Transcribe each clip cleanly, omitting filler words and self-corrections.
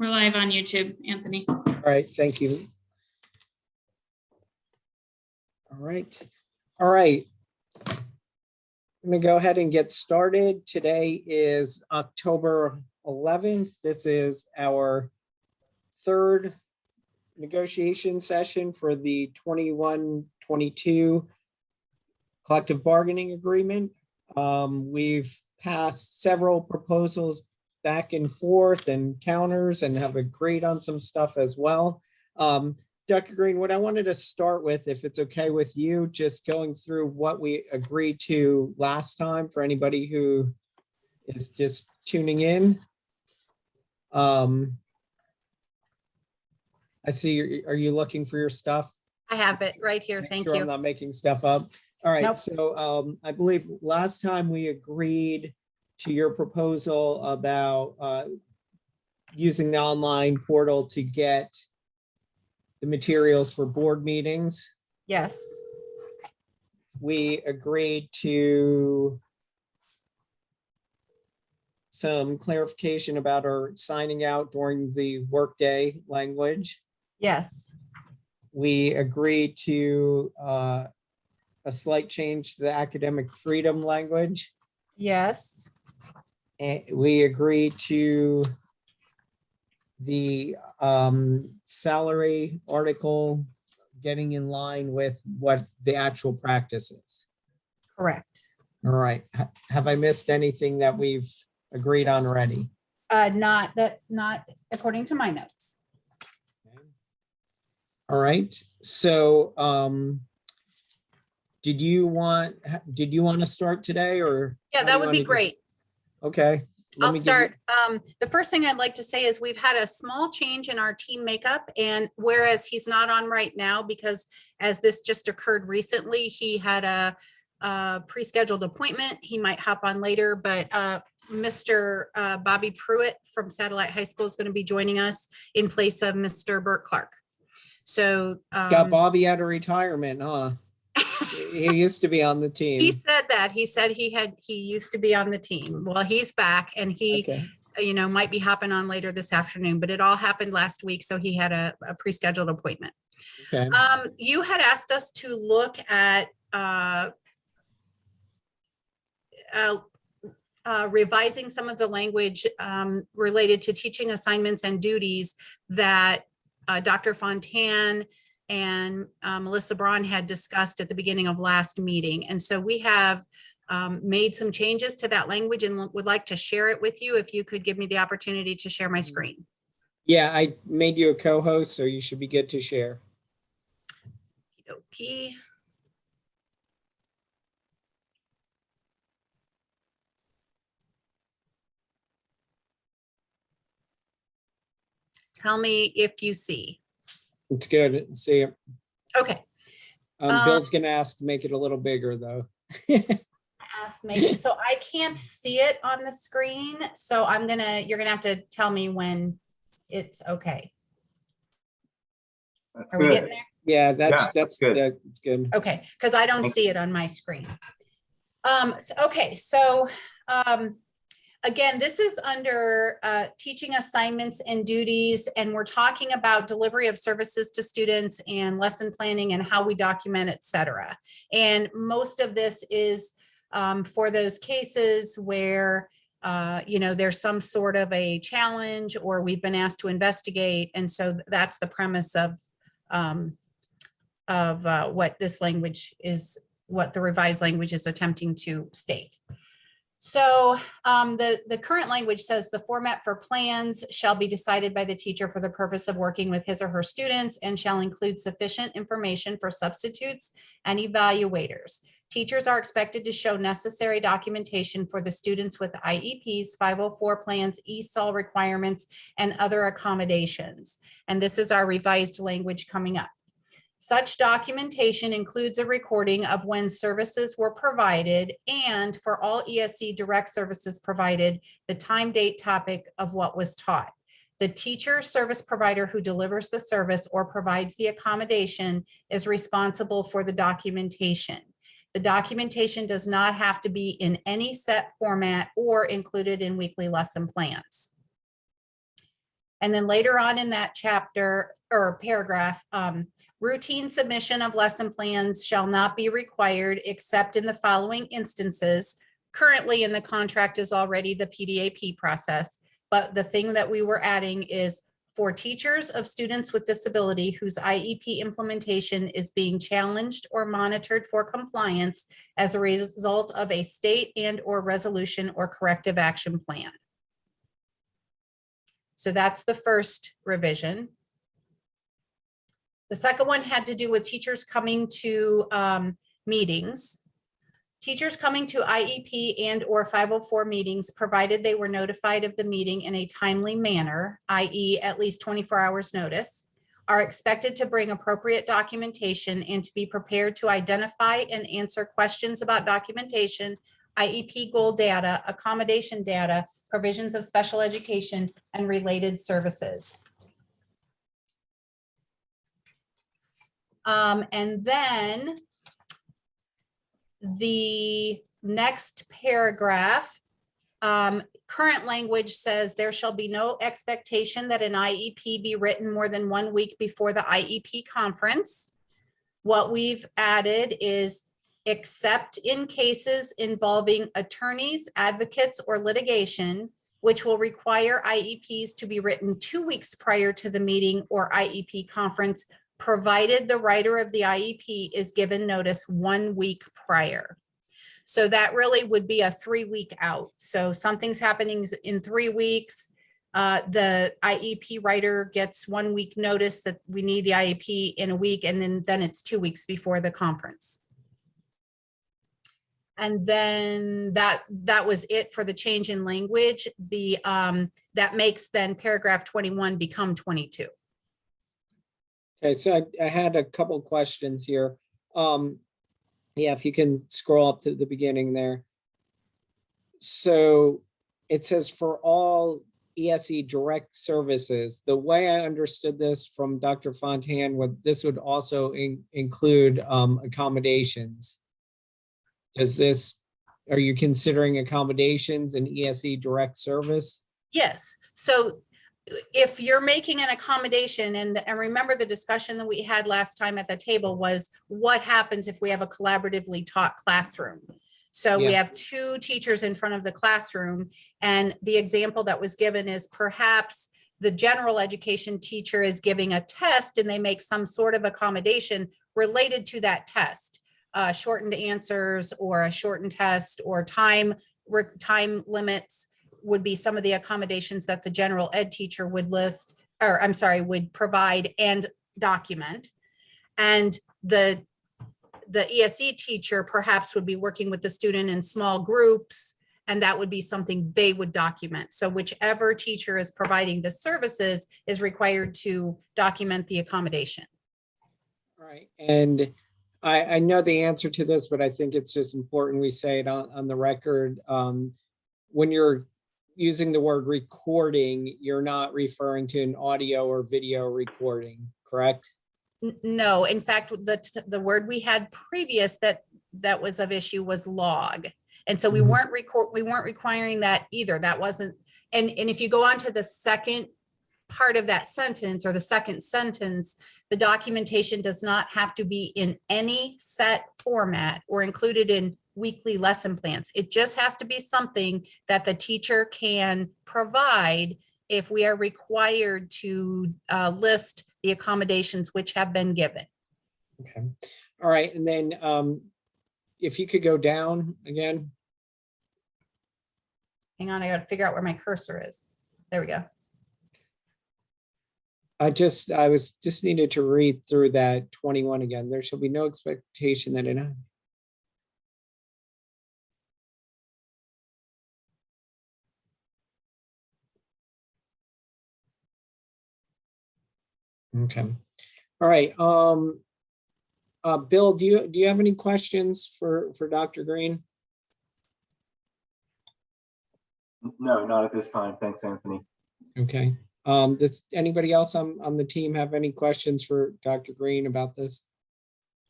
We're live on YouTube, Anthony. All right, thank you. All right. I'm gonna go ahead and get started. Today is October 11th. This is our third negotiation session for the 21-22 collective bargaining agreement. We've passed several proposals back and forth and counters and have agreed on some stuff as well. Dr. Green, what I wanted to start with, if it's okay with you, just going through what we agreed to last time for anybody who is just tuning in. I see, are you looking for your stuff? I have it right here. Thank Sure, I'm you. not making stuff up. All right, Nope. so I believe last time we agreed to your proposal about using the online portal to get the materials for board meetings. Yes. We agreed to some clarification about our signing out during the workday language. Yes. We agreed to a slight change to the academic freedom language. Yes. And we agreed to the salary article getting in line with what the actual practice is. Correct. All right. Have I missed anything that we've agreed on already? Not according to my notes. All right. So did you want to start today, or? Yeah, how do that you would want be to do- great. Okay. Let I'll me give start. The first thing I'd like to say is we've had a small change in our team makeup, and whereas he's not on right now because as this just occurred recently, he had a pre-scheduled appointment. He might hop on later, but Mr. Bobby Pruitt from Satellite High School is going to be joining us in place of Mr. Burt Clark. So Got Bobby out of retirement, huh? He used to be on the team. he said that. He said he used to be on the team. Well, he's back, and he Okay. might be hopping on later this afternoon, but it all happened last week. So he had a pre-scheduled appointment. Okay. You had asked us to look at revising some of the language related to teaching assignments and duties that Dr. Fontan and Melissa Braun had discussed at the beginning of last meeting. And so we have made some changes to that language and would like to share it with you if you could give me the opportunity to share my screen. Yeah, I made you a co-host, so you should be good to share. Okay. Tell me if you see. It's good. See, Okay. Bill's gonna ask to make it a little bigger, though. So I can't see it on the screen. So you're gonna have to tell me when it's okay. That's Are we good. getting there? Yeah, that's good. It's good. Okay, because I don't see it on my screen. Again, this is under teaching assignments and duties, and we're talking about delivery of services to students and lesson planning and how we document, et cetera. And most of this is for those cases where there's some sort of a challenge or we've been asked to investigate. And so that's the premise of what this language is, what the revised language is attempting to state. So the current language says the format for plans shall be decided by the teacher for the purpose of working with his or her students and shall include sufficient information for substitutes and evaluators. Teachers are expected to show necessary documentation for the students with IEPs, 504 plans, ESOL requirements, and other accommodations. And this is our revised language coming up. Such documentation includes a recording of when services were provided and for all ESC direct services provided, the time, date, topic of what was taught. The teacher service provider who delivers the service or provides the accommodation is responsible for the documentation. The documentation does not have to be in any set format or included in weekly lesson plans. And then later on in that chapter or paragraph, routine submission of lesson plans shall not be required except in the following instances. Currently in the contract is already the PDAP process, but the thing that we were adding is for teachers of students with disability whose IEP implementation is being challenged or monitored for compliance as a result of a state and/or resolution or corrective action plan. So that's the first revision. The second one had to do with teachers coming to meetings. Teachers coming to IEP and/or 504 meetings, provided they were notified of the meeting in a timely manner, i.e. at least 24 hours notice, are expected to bring appropriate documentation and to be prepared to identify and answer questions about documentation, IEP goal data, accommodation data, provisions of special education, and related services. And then the next paragraph, current language says there shall be no expectation that an IEP be written more than 1 week before the IEP conference. What we've added is except in cases involving attorneys, advocates, or litigation, which will require IEPs to be written 2 weeks prior to the meeting or IEP conference, provided the writer of the IEP is given notice 1 week prior. So that really would be a 3-week out. So something's happening in 3 weeks. The IEP writer gets 1 week notice that we need the IEP in a week, and then it's 2 weeks before the conference. And then that was it for the change in language. That makes then paragraph 21 become 22. Okay, so I had a couple questions here. Yeah, if you can scroll up to the beginning there. So it says for all ESE direct services, the way I understood this from Dr. Fontaine, this would also include accommodations. Are you considering accommodations an ESE direct service? Yes, so if you're making an accommodation, and remember the discussion that we had last time at the table was what happens if we have a collaboratively taught classroom? So we have 2 teachers in front of the classroom, and the example that was given is perhaps the general education teacher is giving a test and they make some sort of accommodation related to that test, shortened answers or a shortened test or time limits would be some of the accommodations that the general ed teacher would list, or I'm sorry, would provide and document. And the ESE teacher perhaps would be working with the student in small groups, and that would be something they would document. So whichever teacher is providing the services is required to document the accommodation. All right, and I know the answer to this, but I think it's just important we say it on the record. When you're using the word recording, you're not referring to an audio or video recording, correct? No, in fact, the word we had previous that was of issue was log. And so we weren't requiring that either. That wasn't, and if you go on to the second part of that sentence or the second sentence, the documentation does not have to be in any set format or included in weekly lesson plans. It just has to be something that the teacher can provide if we are required to list the accommodations which have been given. Okay. All right. And then if you could go down again. Hang on, I got to figure out where my cursor is. There we go. I was just needed to read through that 21 again. There shall be no expectation that okay. All right. Bill, do you have any questions for Dr. Green? No, not at this time. Thanks, Anthony. Okay. Does anybody else on the team have any questions for Dr. Green about this?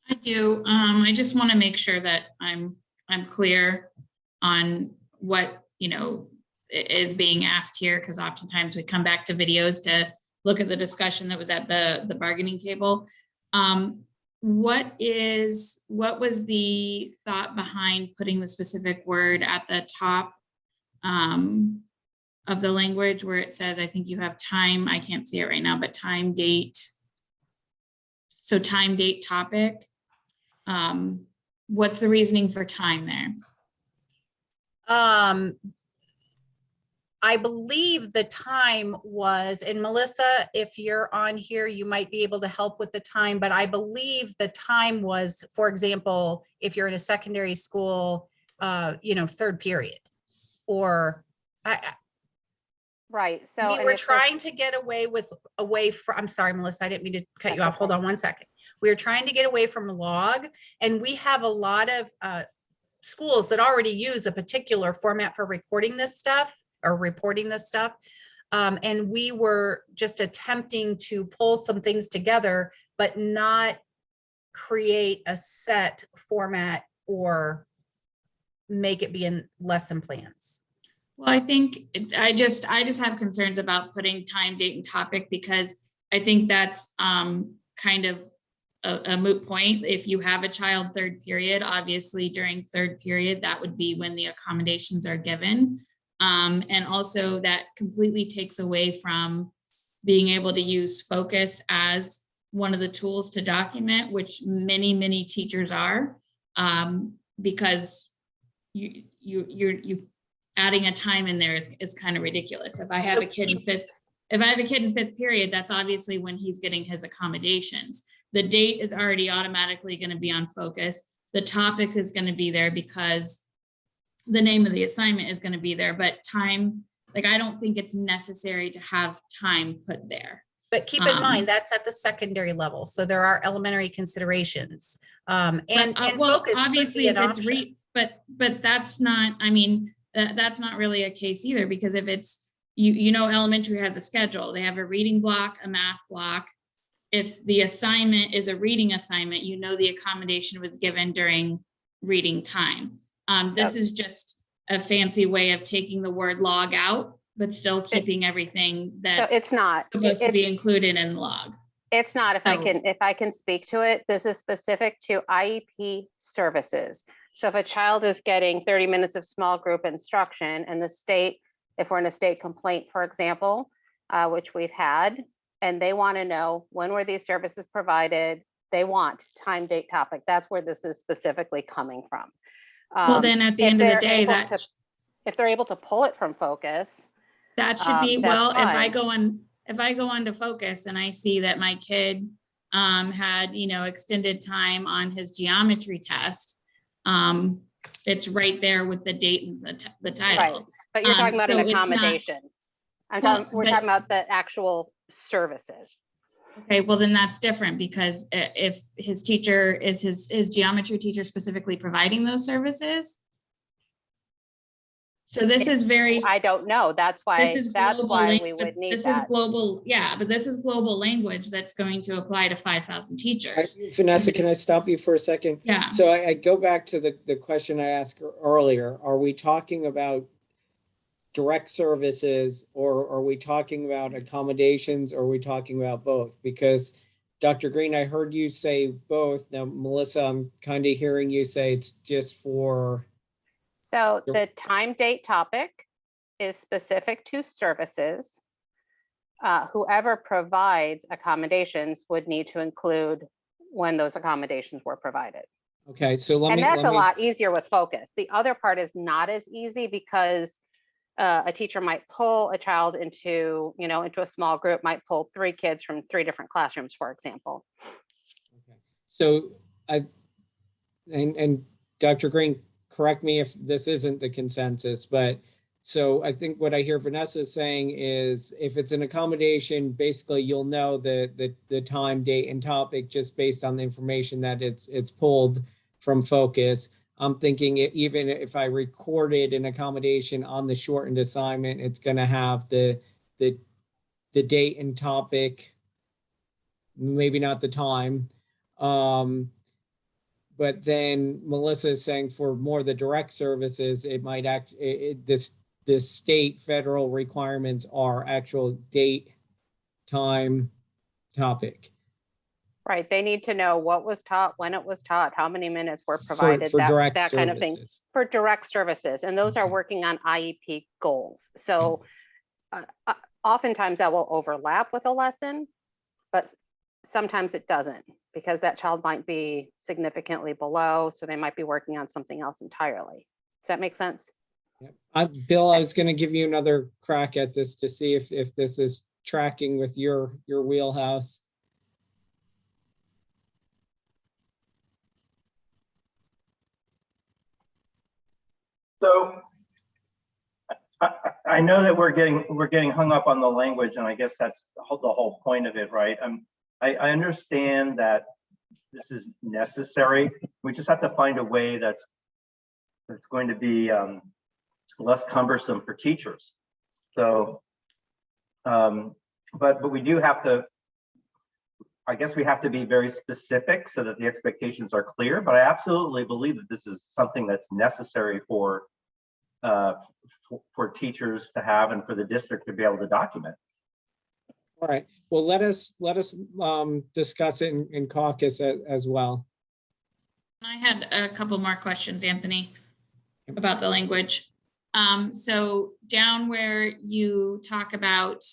I do. I just want to make sure that I'm clear on what, is being asked here, because oftentimes we come back to videos to look at the discussion that was at the bargaining table. What was the thought behind putting the specific word at the top of the language where it says, I think you have time, I can't see it right now, but time, date. So time, date, topic. What's the reasoning for time there? I believe the time was, and Melissa, if you're on here, you might be able to help with the time, but I believe the time was, for example, if you're in a secondary school, third period, or Right, so. we and were if this- trying to get away from, I'm sorry, Melissa, I didn't mean to cut you That's off. Hold okay. on one second. We were trying to get away from log, and we have a lot of schools that already use a particular format for recording this stuff or reporting this stuff. And we were just attempting to pull some things together, but not create a set format or make it be in lesson plans. Well, I think I just have concerns about putting time, date, and topic, because I think that's kind of a moot point. If you have a child third period, obviously during third period, that would be when the accommodations are given. And also that completely takes away from being able to use focus as one of the tools to document, which many teachers are, because you adding a time in there is kind of ridiculous. If I have a kid in fifth period, that's obviously when he's getting his accommodations. The date is already automatically going to be on focus. The topic is going to be there because the name of the assignment is going to be there, but time, like, I don't think it's necessary to have time put there. But keep in mind, that's at the secondary level. So there are elementary considerations. And well, focus could obviously be if an it's option. but that's not, I mean, that's not really a case either, because if it's, elementary has a schedule, they have a reading block, a math block. If the assignment is a reading assignment, the accommodation was given during reading time. This is just a fancy way of taking the word log out, but still keeping everything So that's it's not. supposed to be included in log. It's not, if So- I can speak to it, this is specific to IEP services. So if a child is getting 30 minutes of small group instruction and the state, if we're in a state complaint, for example, which we've had, and they want to know when were these services provided, they want time, date, topic. That's where this is specifically coming from. Well, then at the If end of the they're day, able that if they're able to pull it from focus, should be, that's well, fine. if I go on to focus and I see that my kid had, extended time on his geometry test, it's right there with the date and the title. Right, but you're talking about so an it's not- accommodation. We're but- talking about the actual services. Okay, well, then that's different, because if his teacher is his geometry teacher specifically providing those services. So this is very, I don't know. That's why, this is that's global why we language. would need This is that. global, yeah, but this is global language that's going to apply to 5,000 teachers. Vanessa, can I stop you for a second? Yeah. So I go back to the question I asked earlier. Are we talking about direct services, or are we talking about accommodations, or are we talking about both? Because Dr. Green, I heard you say both. Now, Melissa, I'm kind of hearing you say it's just for. So the time, date, topic is specific to services. Whoever provides accommodations would need to include when those accommodations were provided. Okay, so And that's a lot easier with focus. The other part is not as easy, because a teacher might pull a child into a small group, might pull 3 kids from 3 different classrooms, for example. Okay. So and Dr. Green, correct me if this isn't the consensus, but so I think what I hear Vanessa saying is, if it's an accommodation, basically you'll know the time, date, and topic just based on the information that it's pulled from focus. I'm thinking even if I recorded an accommodation on the shortened assignment, it's going to have the date and topic, maybe not the time. But then Melissa is saying for more of the direct services, it might this the state federal requirements are actual date, time, topic. Right, they need to know what was taught, when it was taught, how many minutes were For provided, direct that kind of thing. services. For direct services, and those are Okay. working on IEP goals. So oftentimes that will overlap with a lesson, but sometimes it doesn't, because that child might be significantly below, so they might be working on something else entirely. Does that make sense? Yep. Bill, I was going to give you another crack at this to see if this is tracking with your wheelhouse. So I know that we're getting hung up on the language, and I guess that's the whole point of it, right? I understand that this is necessary. We just have to find a way that's going to be less cumbersome for teachers. So, but we do have to, I guess we have to be very specific so that the expectations are clear, but I absolutely believe that this is something that's necessary for teachers to have and for the district to be able to document. All right. Well, let us discuss it in caucus as well. I had a couple more questions, Anthony, about the language. So down where you talk about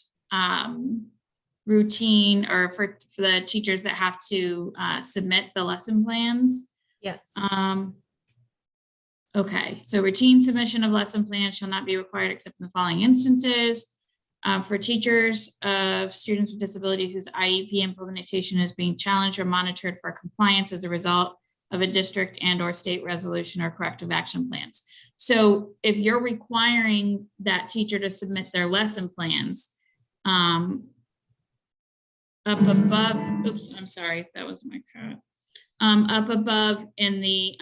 routine, or for the teachers that have to submit the lesson plans. Yes. Okay, so routine submission of lesson plans shall not be required except in the following instances. For teachers of students with disability whose IEP implementation is being challenged or monitored for compliance as a result of a district and/or state resolution or corrective action plans. So if you're requiring that teacher to submit their lesson plans, up above, oops, I'm sorry, that was my cat. Up above in the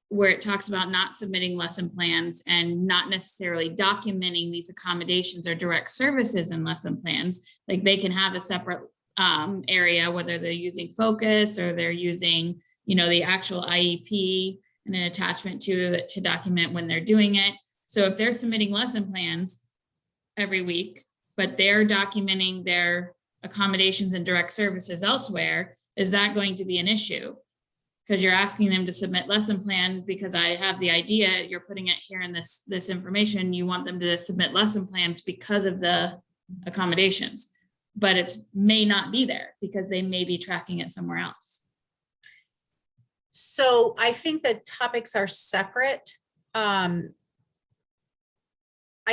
where it talks about not submitting lesson plans and not necessarily documenting these accommodations or direct services in lesson plans, like they can have a separate area, whether they're using Focus or they're using, the actual IEP and an attachment to it to document when they're doing it. So if they're submitting lesson plans every week, but they're documenting their accommodations and direct services elsewhere, is that going to be an issue? Because you're asking them to submit lesson plan because I have the idea, you're putting it here in this information, you want them to submit lesson plans because of the accommodations, but it's may not be there because they may be tracking it somewhere else. So I think the topics are separate. I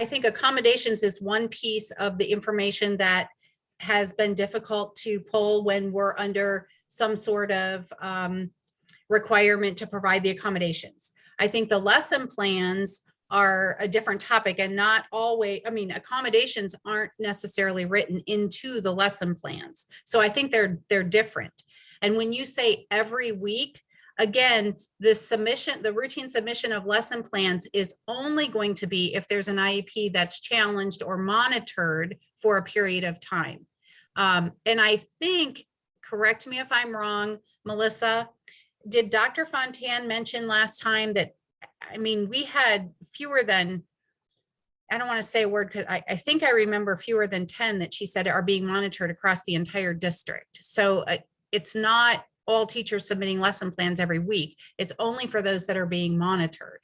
think accommodations is one piece of the information that has been difficult to pull when we're under some sort of requirement to provide the accommodations. I think the lesson plans are a different topic and not always, accommodations aren't necessarily written into the lesson plans. So I think they're different. And when you say every week, again, the routine submission of lesson plans is only going to be if there's an IEP that's challenged or monitored for a period of time. And I think, correct me if I'm wrong, Melissa, did Dr. Fontaine mention last time that, we had fewer than, I don't want to say a word because I think I remember fewer than 10 that she said are being monitored across the entire district. So it's not all teachers submitting lesson plans every week. It's only for those that are being monitored.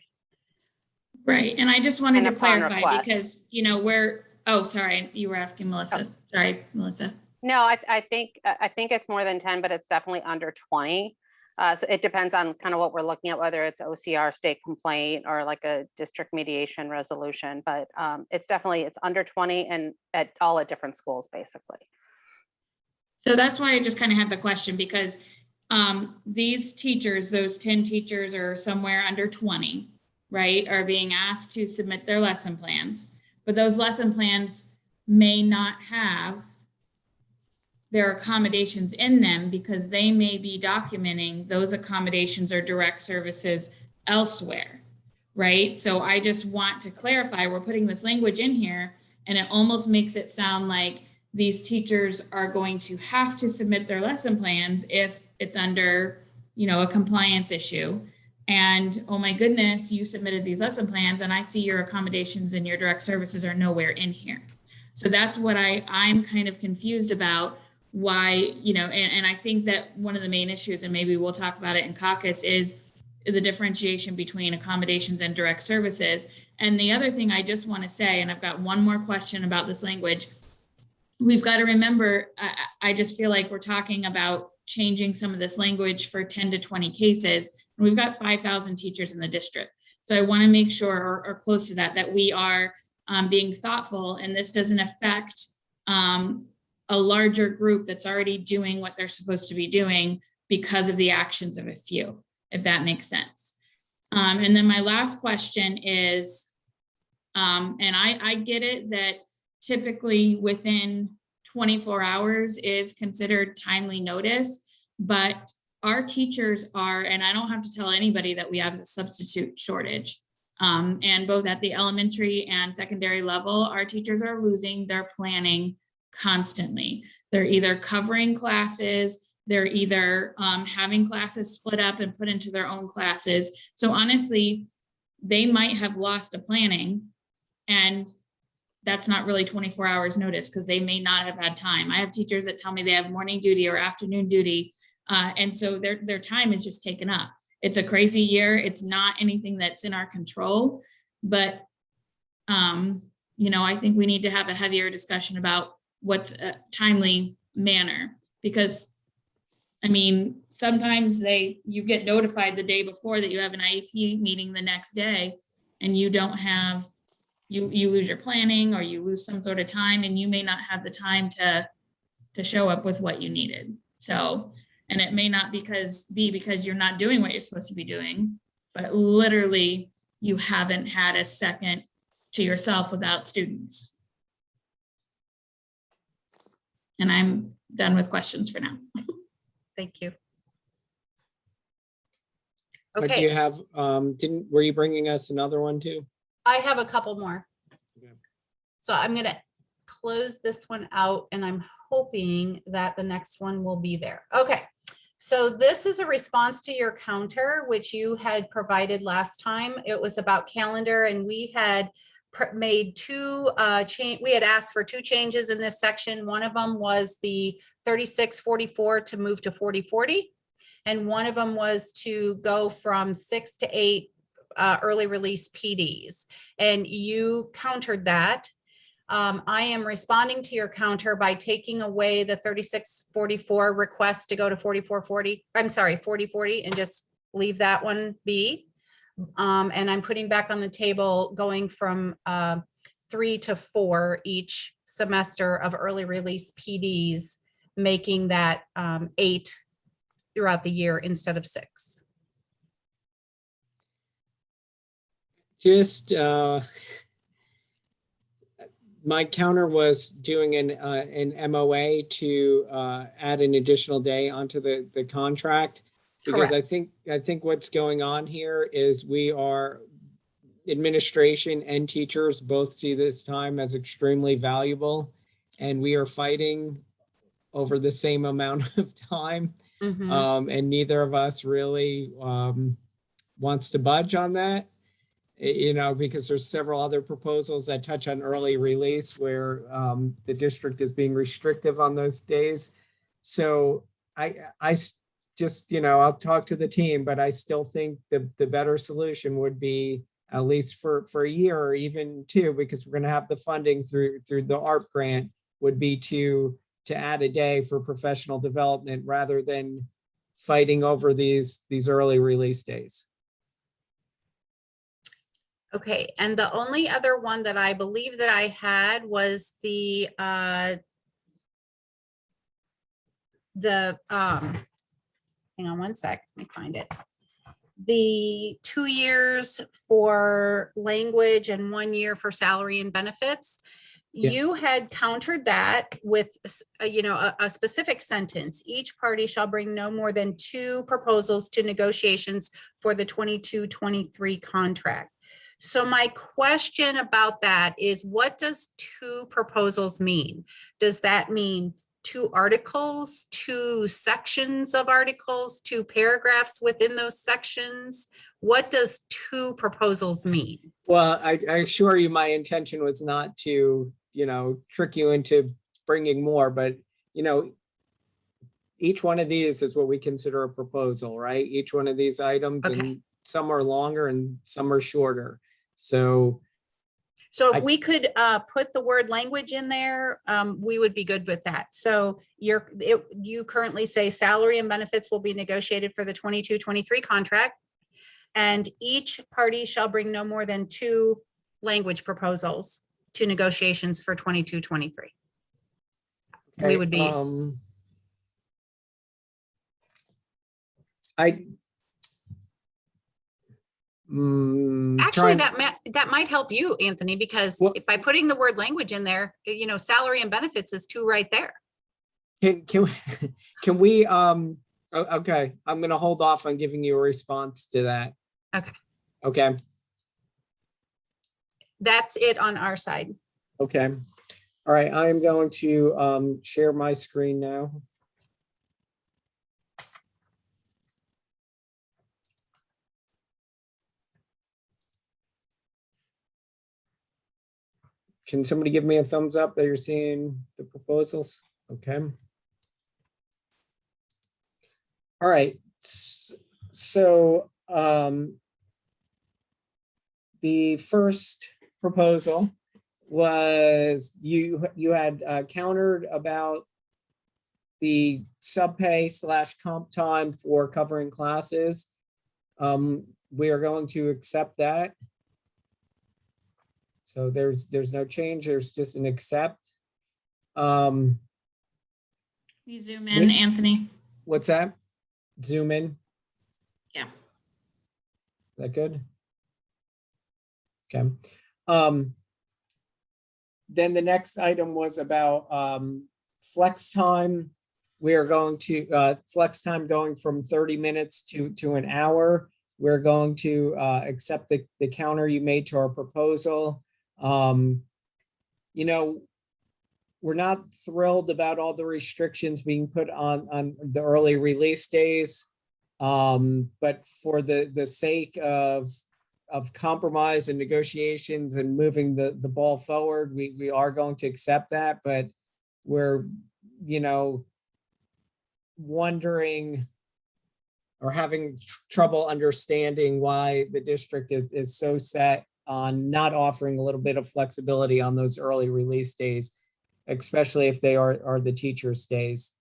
Right. And I just wanted And to upon clarify request. because, sorry, you were asking Melissa. Oh. Sorry, Melissa. No, I think it's more than 10, but it's definitely under 20. So it depends on kind of what we're looking at, whether it's OCR, state complaint, or like a district mediation resolution. But it's under 20 and at different schools, basically. So that's why I just kind of had the question, because these teachers, those 10 teachers are somewhere under 20, right, are being asked to submit their lesson plans, but those lesson plans may not have their accommodations in them because they may be documenting those accommodations or direct services elsewhere, right? So I just want to clarify, we're putting this language in here and it almost makes it sound like these teachers are going to have to submit their lesson plans if it's under, a compliance issue. And oh my goodness, you submitted these lesson plans and I see your accommodations and your direct services are nowhere in here. So that's what I'm kind of confused about, why, and I think that one of the main issues, and maybe we'll talk about it in caucus, is the differentiation between accommodations and direct services. And the other thing I just want to say, and I've got one more question about this language, we've got to remember, I just feel like we're talking about changing some of this language for 10 to 20 cases. And we've got 5,000 teachers in the district. So I want to make sure, or close to that we are being thoughtful, and this doesn't affect a larger group that's already doing what they're supposed to be doing because of the actions of a few, if that makes sense. And then my last question is, and I get it that typically within 24 hours is considered timely notice, but our teachers are, and I don't have to tell anybody that we have a substitute shortage. And both at the elementary and secondary level, our teachers are losing their planning constantly. They're either covering classes, they're either having classes split up and put into their own classes. So honestly, they might have lost a planning, and that's not really 24 hours notice because they may not have had time. I have teachers that tell me they have morning duty or afternoon duty. And so their time is just taken up. It's a crazy year. It's not anything that's in our control, but I think we need to have a heavier discussion about what's a timely manner, because sometimes you get notified the day before that you have an IEP meeting the next day, and you don't have, you lose your planning, or you lose some sort of time, and you may not have the time to show up with what you needed. So, and it may not be because you're not doing what you're supposed to be doing, but literally you haven't had a second to yourself without students. And I'm done with questions for now. Thank you. But do Okay, you have, were you bringing us another one too? I have a couple more. Okay. So I'm going to close this one out, and I'm hoping that the next one will be there. Okay. So this is a response to your counter, which you had provided last time. It was about calendar, and we had made we had asked for 2 changes in this section. One of them was the 3644 to move to 4040. And one of them was to go from 6 to 8 early release PDs. And you countered that. I am responding to your counter by taking away the 3644 request to go to 4040, and just leave that one be. And I'm putting back on the table going from 3 to 4 each semester of early release PDs, making that 8 throughout the year instead of 6. Just, my counter was doing an MOA to add an additional day onto the contract. Because I think what's going on here is administration and teachers both see this time as extremely valuable, and we are fighting over the same amount of time. Mhm. And neither of us really wants to budge on that, because there's several other proposals that touch on early release where the district is being restrictive on those days. So I just, I'll talk to the team, but I still think the better solution would be, at least for a year or even 2, because we're going to have the funding through the ARP grant, would be to add a day for professional development rather than fighting over these early release days. Okay, and the only other one that I believe that I had was the hang on one sec, let me find it. The 2 years for language and 1 year for salary and benefits. Yeah. You had countered that with, a specific sentence. Each party shall bring no more than 2 proposals to negotiations for the 22-23 contract. So my question about that is, what does 2 proposals mean? Does that mean 2 articles, 2 sections of articles, 2 paragraphs within those sections? What does two proposals mean? Well, I assure you, my intention was not to, trick you into bringing more, but, each one of these is what we consider a proposal, right? Each one of these items, Okay. and some are longer and some are shorter. So, So I- if we could put the word language in there, we would be good with that. So you currently say salary and benefits will be negotiated for the 22-23 contract. And each party shall bring no more than 2 language proposals to negotiations for 22-23. We okay, would be, actually, trying- that might help you, Anthony, because Well- if by putting the word language in there, salary and benefits is 2 right there. Can we, okay, I'm gonna hold off on giving you a response to that. Okay. Okay, That's it on our side. okay. All right, I am going to share my screen now. Can somebody give me a thumbs up that you're seeing the proposals? Okay. All right, so the first proposal was you had countered about the subpay / comp time for covering classes. We are going to accept that. So there's no change, there's just an accept. You zoom in, Anthony. What's that? Zoom in? Yeah. Is that good? Okay. Then the next item was about flex time. We are going to flex time going from 30 minutes to an hour. We're going to accept the counter you made to our proposal. We're not thrilled about all the restrictions being put on the early release days. But for the sake of compromise and negotiations and moving the ball forward, we are going to accept that, but we're, wondering or having trouble understanding why the district is so set on not offering a little bit of flexibility on those early release days, especially if they are the teacher's days.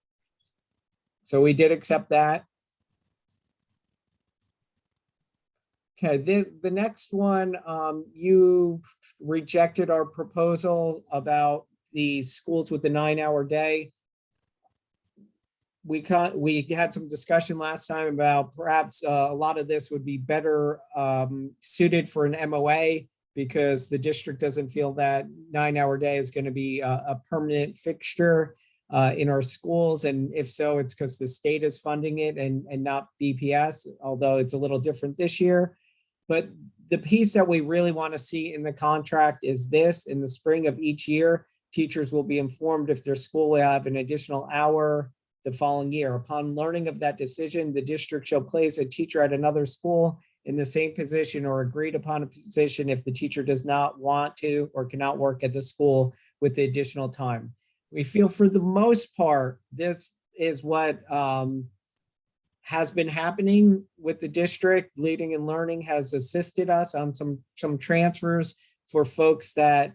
So we did accept that. Okay, the next one, you rejected our proposal about the schools with the 9-hour day. We had some discussion last time about perhaps a lot of this would be better suited for an MOA because the district doesn't feel that 9-hour day is going to be a permanent fixture in our schools. And if so, it's because the state is funding it and not BPS, although it's a little different this year. But the piece that we really want to see in the contract is this: in the spring of each year, teachers will be informed if their school will have an additional hour the following year. Upon learning of that decision, the district shall place a teacher at another school in the same position or agreed upon a position if the teacher does not want to or cannot work at the school with the additional time. We feel for the most part, this is what has been happening with the district. Leading and Learning has assisted us on some transfers for folks that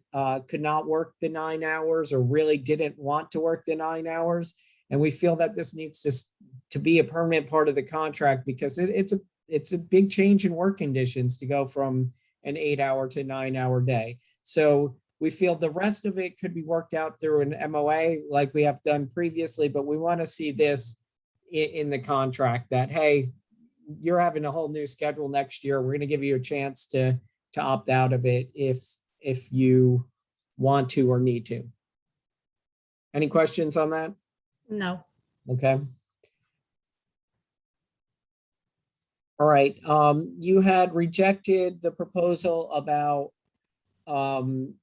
could not work the 9 hours or really didn't want to work the 9 hours. And we feel that this needs to be a permanent part of the contract because it's a big change in work conditions to go from an 8-hour to 9-hour day. So we feel the rest of it could be worked out through an MOA like we have done previously, but we want to see this in the contract that, hey, you're having a whole new schedule next year. We're going to give you a chance to opt out of it if you want to or need to. Any questions on that? No. Okay. All right. You had rejected the proposal about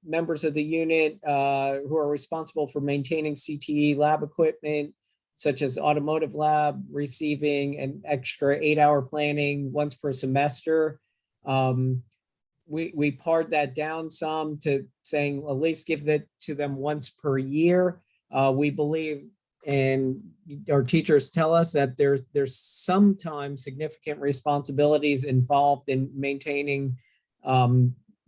members of the unit who are responsible for maintaining CTE lab equipment. such as automotive lab, receiving an extra 8-hour planning once per semester. We pared that down some to saying at least give it to them once per year. We believe, and our teachers tell us, that there's sometimes significant responsibilities involved in maintaining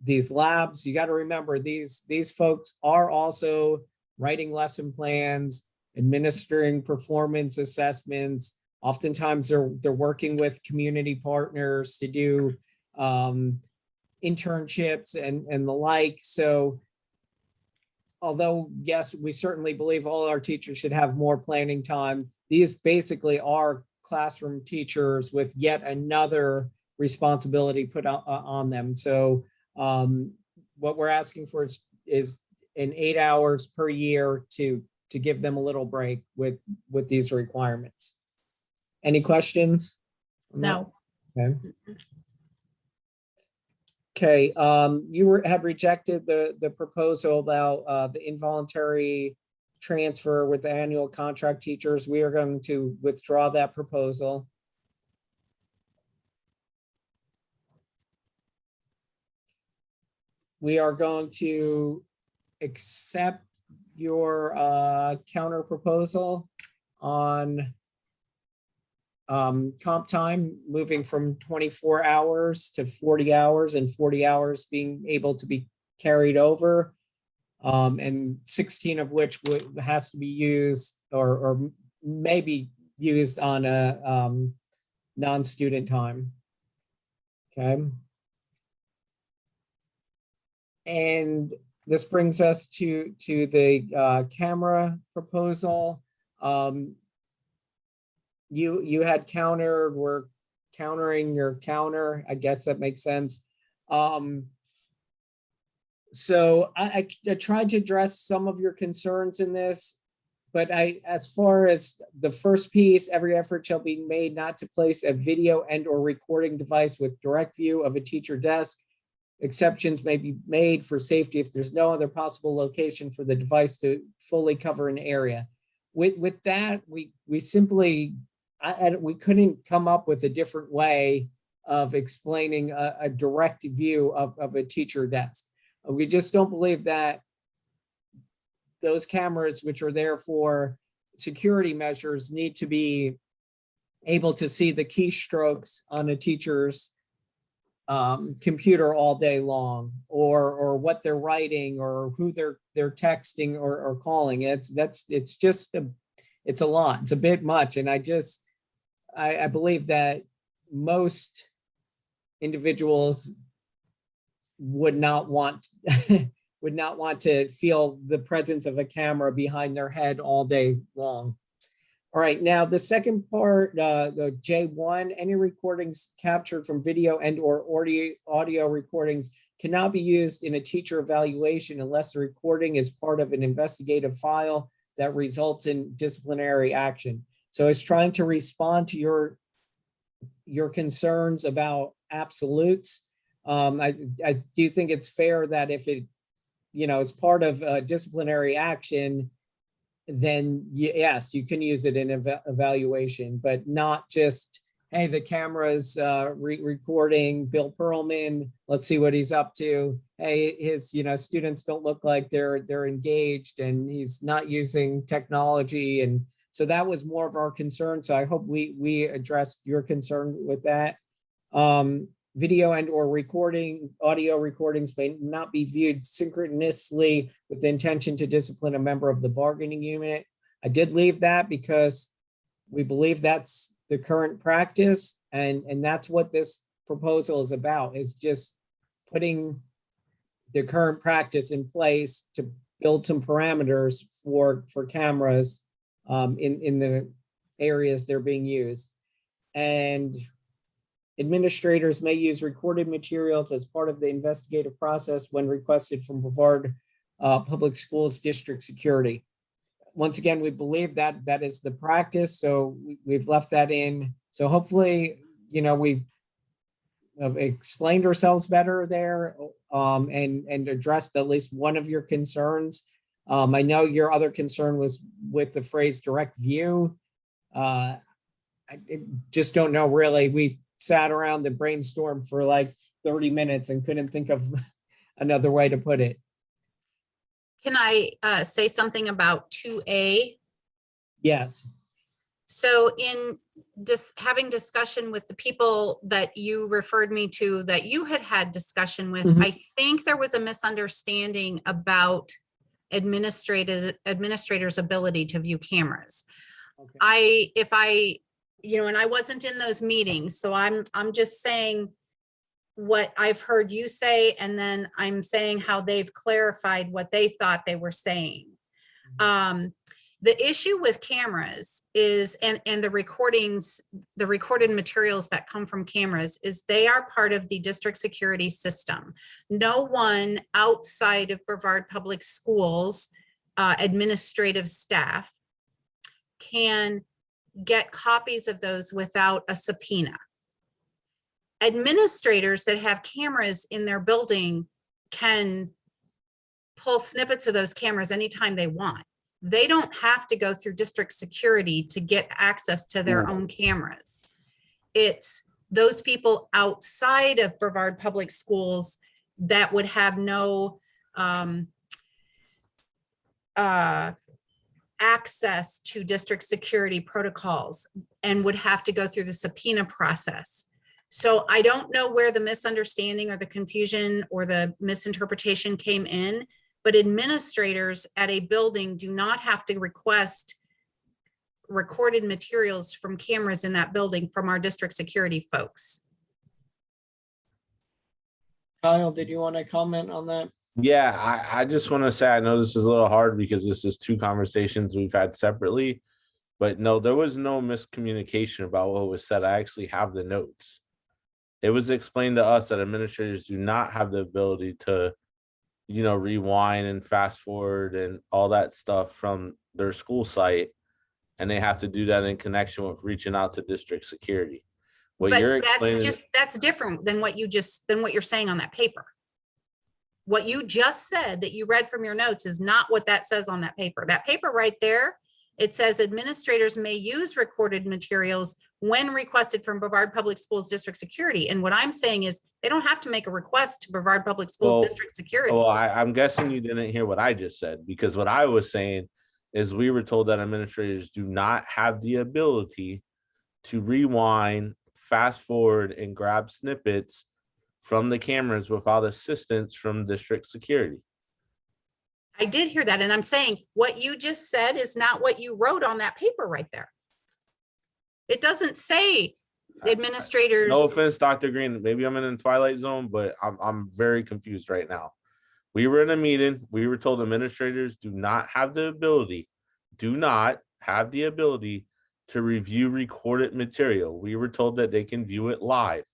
these labs. You got to remember, these folks are also writing lesson plans, administering performance assessments. Oftentimes they're working with community partners to do internships and the like. So although, yes, we certainly believe all our teachers should have more planning time, these basically are classroom teachers with yet another responsibility put on them. So what we're asking for is in 8 hours per year to give them a little break with these requirements. Any questions? No. Okay. Okay, you had rejected the proposal about the involuntary transfer with the annual contract teachers. We are going to withdraw that proposal. We are going to accept your counter proposal on comp time, moving from 24 hours to 40 hours, and 40 hours being able to be carried over, and 16 of which has to be used or may be used on a non-student time. Okay. And this brings us to the camera proposal. You had countered, we're countering your counter. I guess that makes sense. So I tried to address some of your concerns in this, but as far as the first piece, every effort shall be made not to place a video and or recording device with direct view of a teacher desk. Exceptions may be made for safety if there's no other possible location for the device to fully cover an area. With that, we simply, we couldn't come up with a different way of explaining a direct view of a teacher desk. We just don't believe that those cameras, which are there for security measures, need to be able to see the keystrokes on a teacher's computer all day long, or what they're writing, or who they're texting or calling. It's a lot. It's a bit much, and I believe that most individuals would not want to feel the presence of a camera behind their head all day long. All right, now the second part, the J1, any recordings captured from video and or audio recordings cannot be used in a teacher evaluation unless the recording is part of an investigative file that results in disciplinary action. So it's trying to respond to your concerns about absolutes. I do think it's fair that if it, is part of a disciplinary action, then yes, you can use it in evaluation, but not just, hey, the camera's recording Bill Pearlman, let's see what he's up to. Hey, his students don't look like they're engaged, and he's not using technology. And so that was more of our concern. So I hope we addressed your concern with that. Video and or audio recordings may not be viewed synchronously with the intention to discipline a member of the bargaining unit. I did leave that because we believe that's the current practice, and that's what this proposal is about, is just putting the current practice in place to build some parameters for cameras in the areas they're being used. And administrators may use recorded materials as part of the investigative process when requested from Brevard Public Schools District Security. Once again, we believe that that is the practice, so we've left that in. So hopefully, we've explained ourselves better there, and addressed at least one of your concerns. I know your other concern was with the phrase direct view. Just don't know really. We sat around and brainstormed for like 30 minutes and couldn't think of another way to put it. Can I say something about 2A? Yes. So in just having discussion with the people that you referred me to, that you had discussion with, Mhm. I think there was a misunderstanding about administrators' ability to view cameras. Okay. And I wasn't in those meetings, so I'm just saying what I've heard you say, and then I'm saying how they've clarified what they thought they were saying. The issue with cameras is, and the recordings, the recorded materials that come from cameras, is they are part of the district security system. No one outside of Brevard Public Schools administrative staff can get copies of those without a subpoena. Administrators that have cameras in their building can pull snippets of those cameras anytime they want. They don't have to go through district security to get access to their own cameras. It's those people outside of Brevard Public Schools that would have no access to district security protocols and would have to go through the subpoena process. So I don't know where the misunderstanding or the confusion or the misinterpretation came in, but administrators at a building do not have to request recorded materials from cameras in that building from our district security folks. Kyle, did you want to comment on that? Yeah, I just want to say, I know this is a little hard because this is two conversations we've had separately, but no, there was no miscommunication about what was said. I actually have the notes. It was explained to us that administrators do not have the ability to, rewind and fast forward and all that stuff from their school site. And they have to do that in connection with reaching out to district security. What you're explaining, That's different than what you're saying on that paper. What you just said that you read from your notes is not what that says on that paper. That paper right there, it says administrators may use recorded materials when requested from Brevard Public Schools District Security. And what I'm saying is they don't have to make a request to Brevard Public Schools District Security. well, I'm guessing you didn't hear what I just said, because what I was saying is we were told that administrators do not have the ability to rewind, fast forward, and grab snippets from the cameras without assistance from district security. I did hear that. And I'm saying what you just said is not what you wrote on that paper right there. It doesn't say administrators. No offense, Dr. Green, maybe I'm in a twilight zone, but I'm very confused right now. We were in a meeting. We were told administrators do not have the ability to review recorded material. We were told that they can view it live.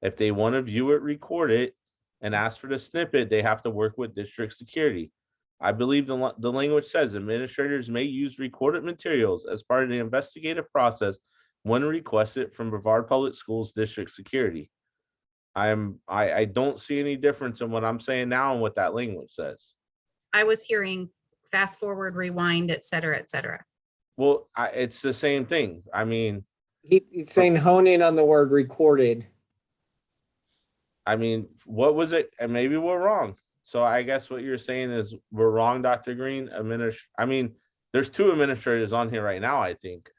If they want to view it, record it, and ask for the snippet, they have to work with district security. I believe the language says administrators may use recorded materials as part of the investigative process when requested from Brevard Public Schools District Security. I don't see any difference in what I'm saying now and what that language says. I was hearing fast forward, rewind, et cetera, et cetera. Well, it's the same thing. I mean, He's saying hone in on the word recorded. What was it? And maybe we're wrong. So I guess what you're saying is we're wrong, Dr. Green. There's two administrators on here right now, I think.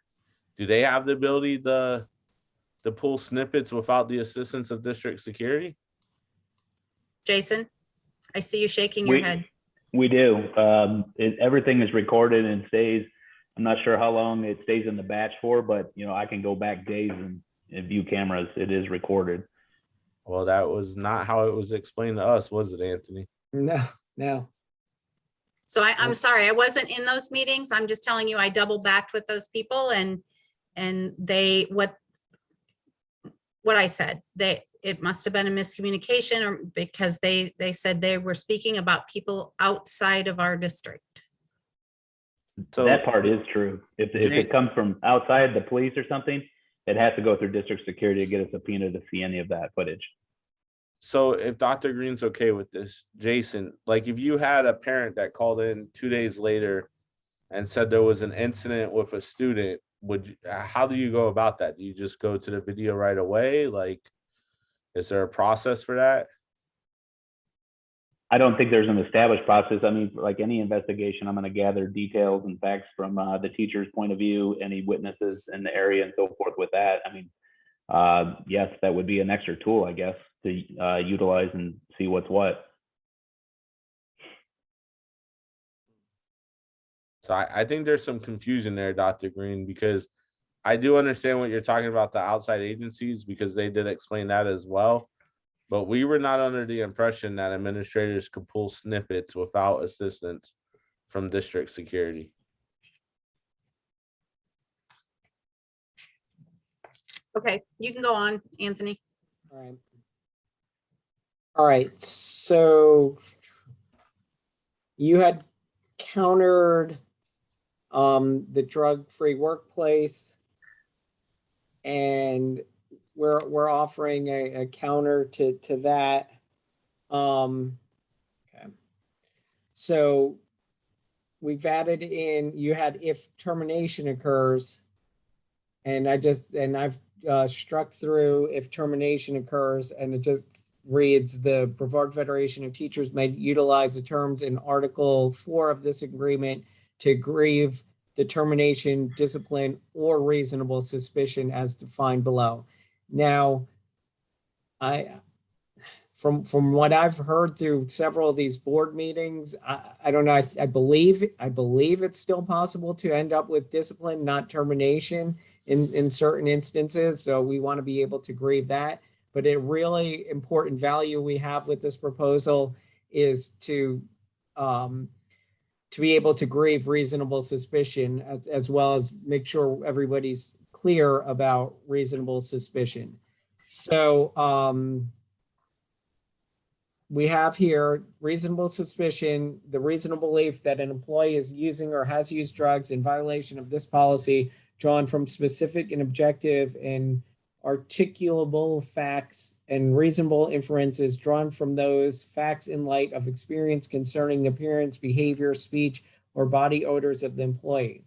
Do they have the ability to pull snippets without the assistance of district security? Jason, I see you shaking your head. We do. Everything is recorded and stays. I'm not sure how long it stays in the batch for, but I can go back days and view cameras. It is recorded. Well, that was not how it was explained to us, was it, Anthony? No. So I'm sorry, I wasn't in those meetings. I'm just telling you, I double backed with those people and what I said, it must have been a miscommunication, or because they said they were speaking about people outside of our district. So that part is true. If it comes from outside the police or something, it has to go through district security to get a subpoena to see any of that footage. So if Dr. Green's okay with this, Jason, like if you had a parent that called in 2 days later and said there was an incident with a student how do you go about that? Do you just go to the video right away? Like, is there a process for that? I don't think there's an established process. I mean, like any investigation, I'm going to gather details and facts from the teacher's point of view, any witnesses in the area and so forth with that. I mean, yes, that would be an extra tool, I guess, to utilize and see what's what. So I think there's some confusion there, Dr. Green, because I do understand what you're talking about, the outside agencies, because they did explain that as well. But we were not under the impression that administrators could pull snippets without assistance from district security. Okay, you can go on, Anthony. All right. All right, so you had countered the drug-free workplace, and we're offering a counter to that. Okay. So we've added in, you had if termination occurs, and I've struck through if termination occurs, and it just reads the Brevard Federation of Teachers may utilize the terms in Article 4 of this agreement to grieve the termination, discipline, or reasonable suspicion as defined below. Now, from what I've heard through several of these board meetings, I don't know. I believe it's still possible to end up with discipline, not termination in certain instances. So we want to be able to grieve that. But a really important value we have with this proposal is to be able to grieve reasonable suspicion, as well as make sure everybody's clear about reasonable suspicion. So we have here reasonable suspicion, the reasonable belief that an employee is using or has used drugs in violation of this policy, drawn from specific and objective and articulable facts and reasonable inferences drawn from those facts in light of experience concerning appearance, behavior, speech, or body odors of the employee.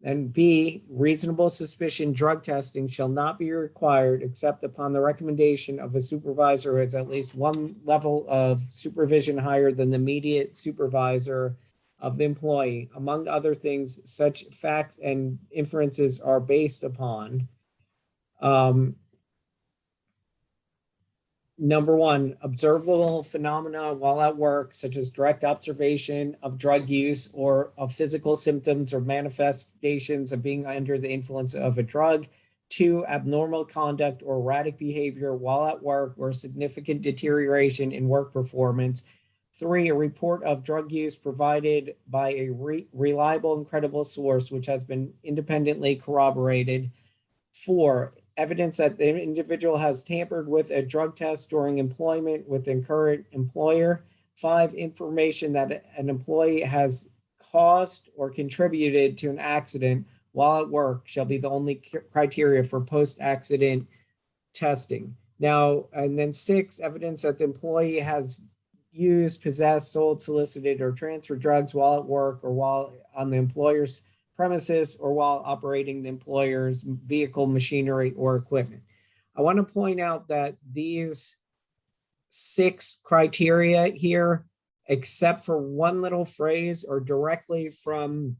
And B, reasonable suspicion drug testing shall not be required except upon the recommendation of a supervisor who has at least one level of supervision higher than the immediate supervisor of the employee. Among other things, such facts and inferences are based upon number one, observable phenomena while at work, such as direct observation of drug use or of physical symptoms or manifestations of being under the influence of a drug. Two, abnormal conduct or erratic behavior while at work or significant deterioration in work performance. Three, a report of drug use provided by a reliable and credible source, which has been independently corroborated. Four, evidence that the individual has tampered with a drug test during employment with the current employer. Five, information that an employee has caused or contributed to an accident while at work shall be the only criteria for post-accident testing. Now, and then six, evidence that the employee has used, possessed, sold, solicited, or transferred drugs while at work or while on the employer's premises or while operating the employer's vehicle, machinery, or equipment. I want to point out that these 6 criteria here, except for one little phrase, are directly from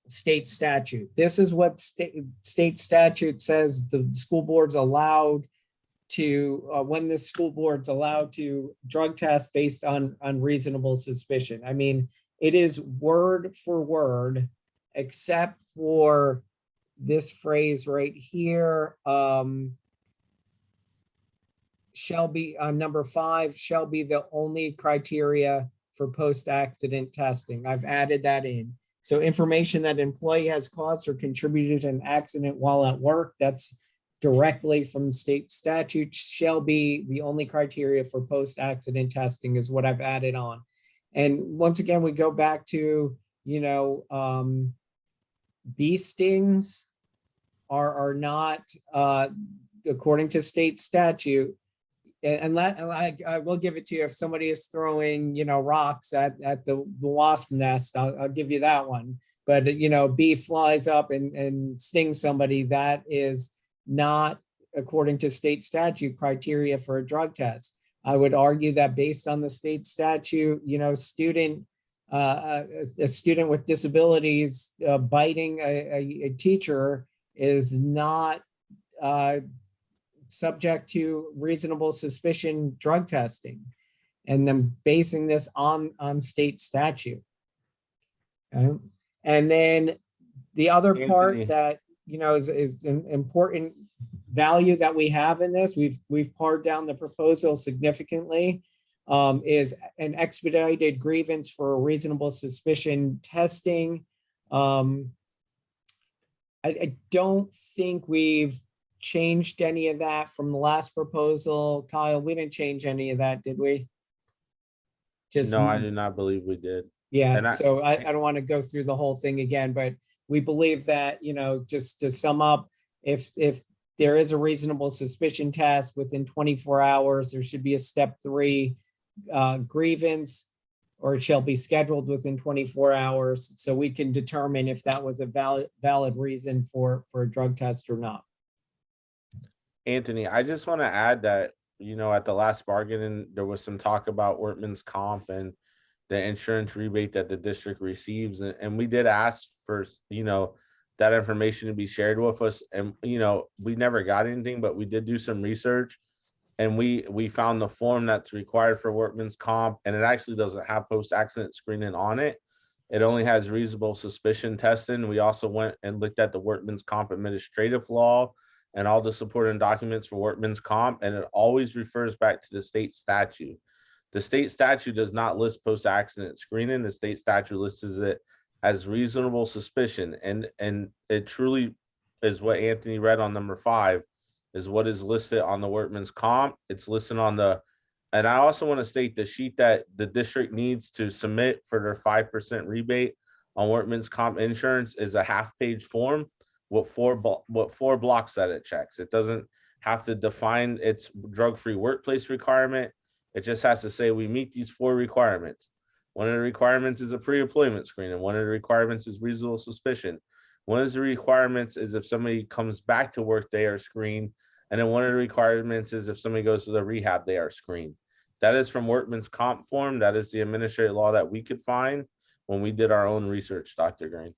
state statute. This is what state statute says the school board's allowed to, when the school board's allowed to drug test based on reasonable suspicion. I mean, it is word for word, except for this phrase right here, shall be, number 5, shall be the only criteria for post-accident testing. I've added that in. So information that employee has caused or contributed to an accident while at work, that's directly from the state statute, shall be the only criteria for post-accident testing is what I've added on. And once again, we go back to, you know, bee stings are not, according to state statute, and I will give it to you if somebody is throwing, you know, rocks at the wasp nest, I'll give you that one. but bee flies up and stings somebody, that is not, according to state statute, criteria for a drug test. I would argue that based on the state statute, a student with disabilities biting a teacher is not subject to reasonable suspicion drug testing, and then basing this on state statute. Okay. And then the other part Anthony. that is an important value that we have in this, we've pared down the proposal significantly, is an expedited grievance for reasonable suspicion testing. I don't think we've changed any of that from the last proposal. Kyle, we didn't change any of that, did we? No, I do not believe we did. Yeah, And so I don't want to go through the whole thing again, but we believe that, just to sum up, if there is a reasonable suspicion test within 24 hours, there should be a step 3 grievance, or it shall be scheduled within 24 hours. So we can determine if that was a valid reason for a drug test or not. Anthony, I just want to add that, at the last bargaining, there was some talk about Workman's Comp and the insurance rebate that the district receives. And we did ask for, that information to be shared with us. And, we never got anything, but we did do some research, and we found the form that's required for Workman's Comp, and it actually doesn't have post-accident screening on it. It only has reasonable suspicion testing. We also went and looked at the Workman's Comp administrative law and all the supporting documents for Workman's Comp, and it always refers back to the state statute. The state statute does not list post-accident screening. The state statute lists it as reasonable suspicion, and it truly is what Anthony read on number 5 is what is listed on the Workman's Comp. It's listed on the, and I also want to state the sheet that the district needs to submit for their 5% rebate on Workman's Comp insurance is a half-page form with four blocks that it checks. It doesn't have to define its drug-free workplace requirement. It just has to say we meet these 4 requirements. One of the requirements is a pre-employment screening. One of the requirements is reasonable suspicion. One of the requirements is if somebody comes back to work, they are screened. And then one of the requirements is if somebody goes to the rehab, they are screened. That is from Workman's Comp form. That is the administrative law that we could find when we did our own research, Dr. Green.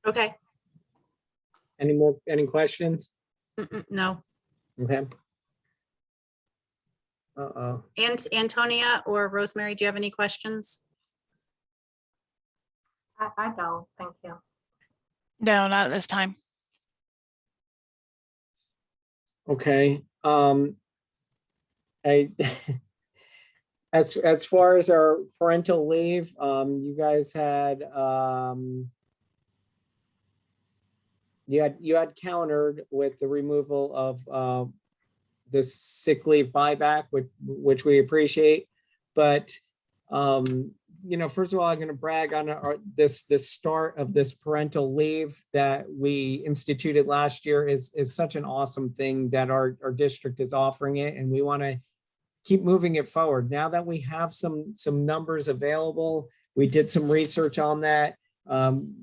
Okay. Any questions? No. Okay. Uh-oh. And Antonia or Rosemary, do you have any questions? I don't, thank you. No, not at this time. Okay. As far as our parental leave, you guys had you had countered with the removal of this sick leave buyback, which we appreciate, but first of all, I'm going to brag on this start of this parental leave that we instituted last year is such an awesome thing that our district is offering it, and we want to keep moving it forward. Now that we have some numbers available, we did some research on that,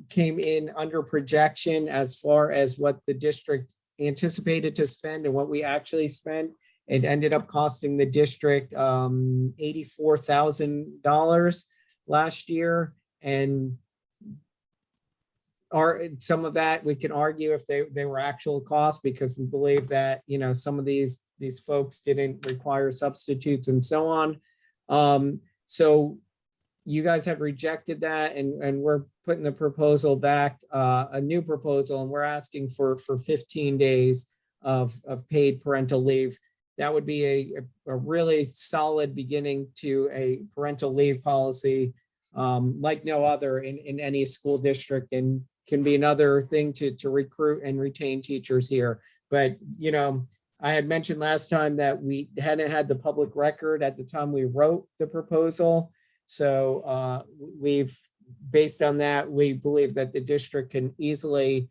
came in under projection as far as what the district anticipated to spend and what we actually spent. It ended up costing the district $84,000 last year, and some of that we can argue if they were actual costs, because we believe that some of these folks didn't require substitutes and so on. So you guys have rejected that, and we're putting the proposal back, a new proposal, and we're asking for 15 days of paid parental leave. That would be a really solid beginning to a parental leave policy like no other in any school district, and can be another thing to recruit and retain teachers here. But, I had mentioned last time that we hadn't had the public record at the time we wrote the proposal. So based on that, we believe that the district can easily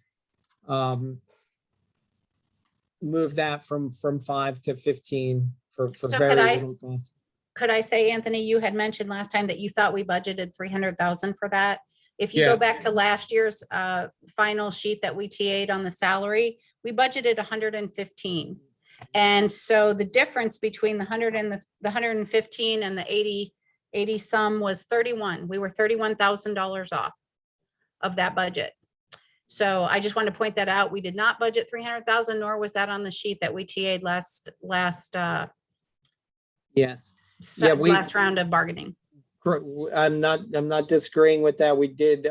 move that from 5 to 15 for So very could I little cost. could I say, Anthony, you had mentioned last time that you thought we budgeted 300,000 for that. If you Yeah. go back to last year's final sheet that we TA'd on the salary, we budgeted 115. And so the difference between the 100 and the 115 and the 80 some was 31. We were $31,000 off of that budget. So I just want to point that out. We did not budget 300,000, nor was that on the sheet that we TA'd last Yes. Yeah, last round of bargaining. I'm not disagreeing with that. We did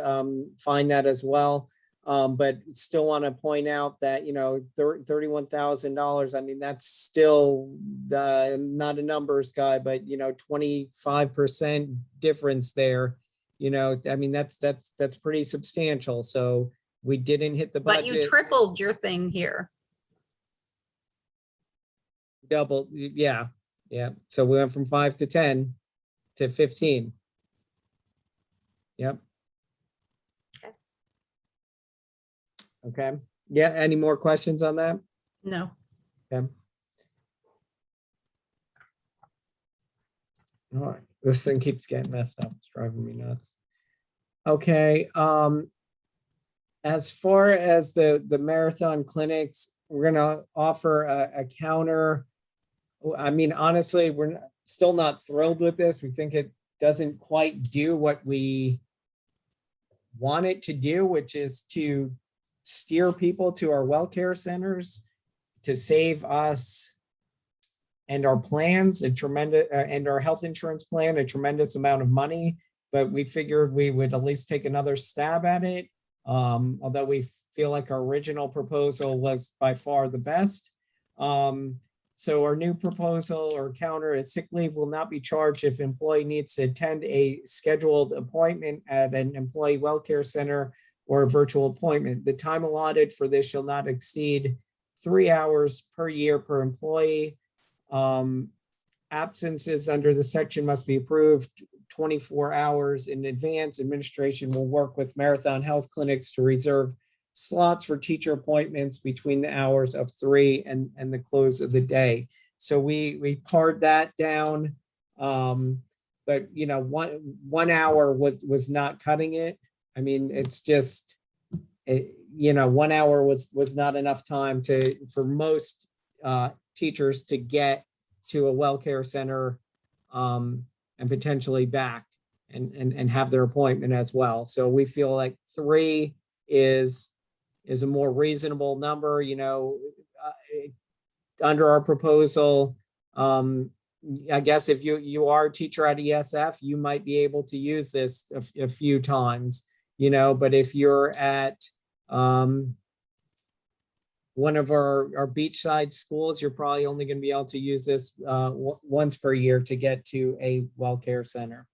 find that as well. But still want to point out that, you know, $31,000, I mean, that's still not a numbers guy, but, you know, 25% difference there, you know, I mean, that's pretty substantial. So we didn't hit the But budget. you tripled your thing here. Double, yeah. So we went from 5 to 10 to 15. Yep. Okay. Yeah. Any more questions on that? No. Okay. All right. This thing keeps getting messed up. It's driving me nuts. Okay. As far as the marathon clinics, we're gonna offer a counter. I mean, honestly, we're still not thrilled with this. We think it doesn't quite do what we want it to do, which is to steer people to our well care centers to save us and our plans a tremendous and our health insurance plan a tremendous amount of money. But we figured we would at least take another stab at it. Although we feel like our original proposal was by far the best. So our new proposal or counter is sick leave will not be charged if employee needs to attend a scheduled appointment at an employee well care center or a virtual appointment. The time allotted for this shall not exceed 3 hours per year per employee. Absences under the section must be approved 24 hours in advance. Administration will work with Marathon Health Clinics to reserve slots for teacher appointments between the hours of 3 and the close of the day. So we pared that down. But you know, one hour was not cutting it. I mean, it's just, you know, 1 hour was not enough time for most teachers to get to a well care center and potentially back and have their appointment as well. So we feel like 3 is a more reasonable number, you know, under our proposal. I guess if you are a teacher at ESF, you might be able to use this a few times, you know, but if you're at one of our beachside schools, you're probably only going to be able to use this once per year to get to a well care center.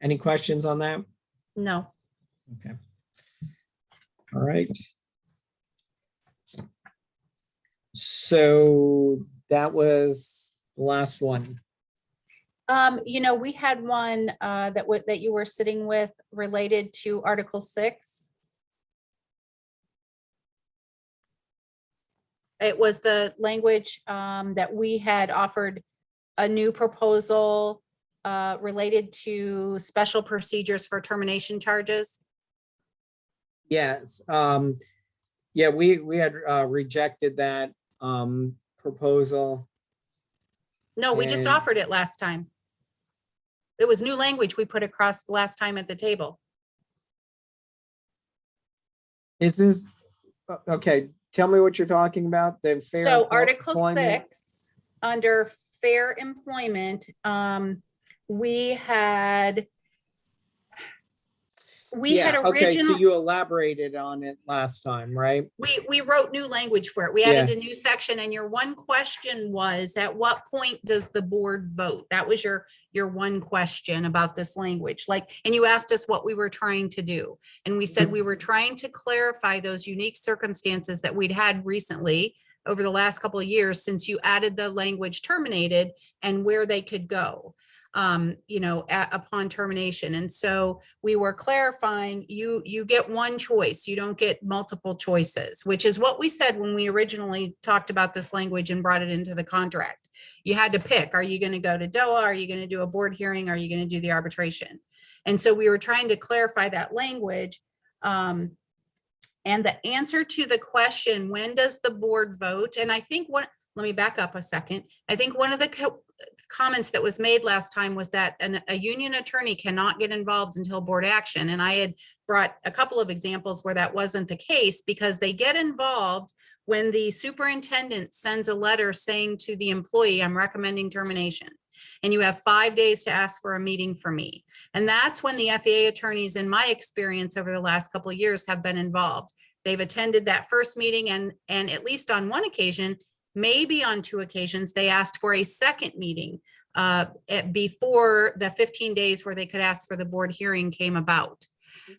Any questions on that? No. Okay. All right. So that was the last one. You know, we had one that you were sitting with related to Article 6. It was the language that we had offered a new proposal related to special procedures for termination charges. Yes. Yeah, we had rejected that proposal. No, we just And- offered it last time. It was new language we put across last time at the table. Is this, okay, tell me what you're talking about, the fair. So Article employment? 6, under fair employment, we had Yeah, okay, so original, you elaborated on it last time, right? we wrote new language for it. We added a new section, and your one question was, at what point does the board vote? That was your one question about this language. Like, and you asked us what we were trying to do. And we said we were trying to clarify those unique circumstances that we'd had recently over the last couple of years since you added the language terminated and where they could go, you know, upon termination. And so we were clarifying, you get one choice, you don't get multiple choices, which is what we said when we originally talked about this language and brought it into the contract. You had to pick, are you going to go to DOA? Are you going to do a board hearing? Are you going to do the arbitration? And so we were trying to clarify that language. And the answer to the question, when does the board vote? And I think let me back up a second. I think one of the comments that was made last time was that a union attorney cannot get involved until board action. And I had brought a couple of examples where that wasn't the case, because they get involved when the superintendent sends a letter saying to the employee, I'm recommending termination. And you have 5 days to ask for a meeting for me. And that's when the FAA attorneys, in my experience over the last couple of years, have been involved. They've attended that first meeting, and at least on one occasion, maybe on 2 occasions, they asked for a second meeting before the 15 days where they could ask for the board hearing came about.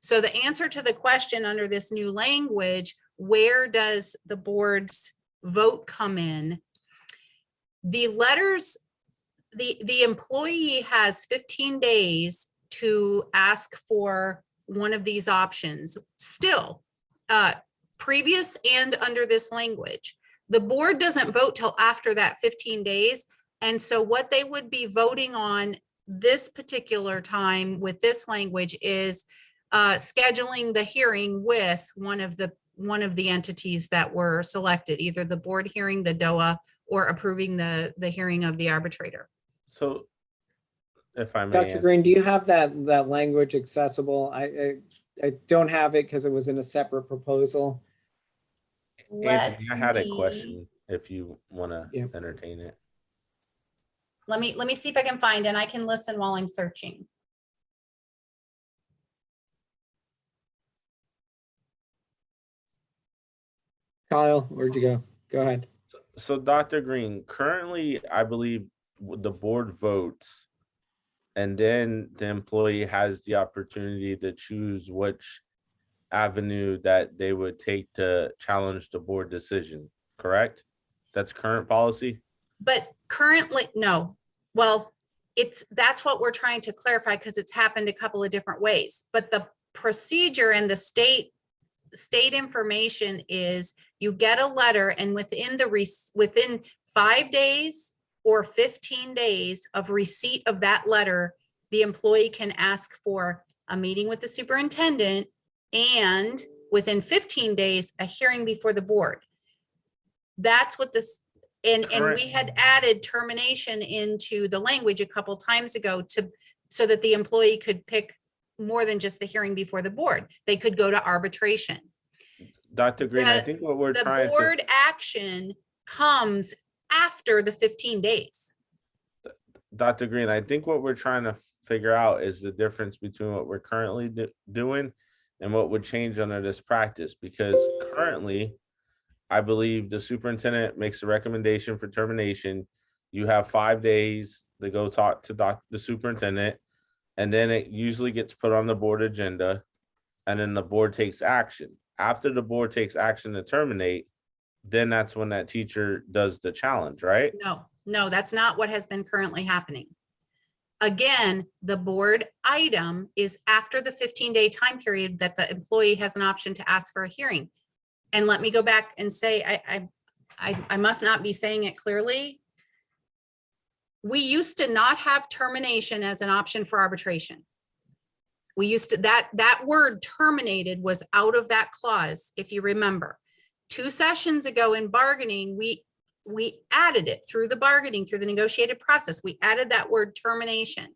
So the answer to the question under this new language, where does the board's vote come in? The letters, the employee has 15 days to ask for one of these options still, previous and under this language. The board doesn't vote till after that 15 days. And so what they would be voting on this particular time with this language is scheduling the hearing with one of the entities that were selected, either the board hearing, the DOA, or approving the hearing of the arbitrator. So if I may, Dr. Green, do you have that language accessible? I don't have it because it was in a separate proposal. Anthony, I had a question if you want to entertain it. Let me see if I can find, and I can listen while I'm searching. Kyle, where'd you go? Go ahead. So Dr. Green, currently, I believe the board votes, and then the employee has the opportunity to choose which avenue that they would take to challenge the board decision, correct? That's current policy? But currently, no. Well, that's what we're trying to clarify, because it's happened a couple of different ways. But the procedure and the state information is you get a letter, and within 5 days or 15 days of receipt of that letter, the employee can ask for a meeting with the superintendent, and within 15 days, a hearing before the board. That's what this, and we had added termination into the language a couple times ago so that the employee could pick more than just the hearing before the board. They could go to arbitration. Dr. Green, I think what we're trying to. The board action comes after the 15 days. Dr. Green, I think what we're trying to figure out is the difference between what we're currently doing and what would change under this practice, because currently, I believe the superintendent makes a recommendation for termination. You have 5 days to go talk to the superintendent, and then it usually gets put on the board agenda, and then the board takes action. After the board takes action to terminate, then that's when that teacher does the challenge, right? No, that's not what has been currently happening. Again, the board item is after the 15-day time period that the employee has an option to ask for a hearing. And let me go back and say, I must not be saying it clearly. We used to not have termination as an option for arbitration. We used to, that word terminated was out of that clause, if you remember. 2 sessions ago in bargaining, we added it through the negotiated process. We added that word termination.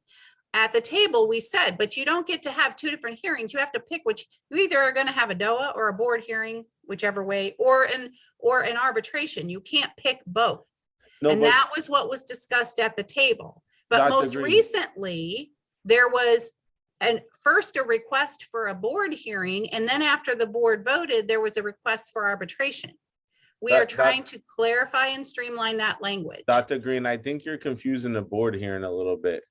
At the table, we said, but you don't get to have 2 different hearings. You have to pick which. You either are going to have a DOA or a board hearing, whichever way, or an arbitration. You can't pick both. And that was what was discussed at the table. But most recently, there was first a request for a board hearing, and then after the board voted, there was a request for arbitration. We are trying to clarify and streamline that language. Dr. Green, I think you're confusing the board hearing a little bit,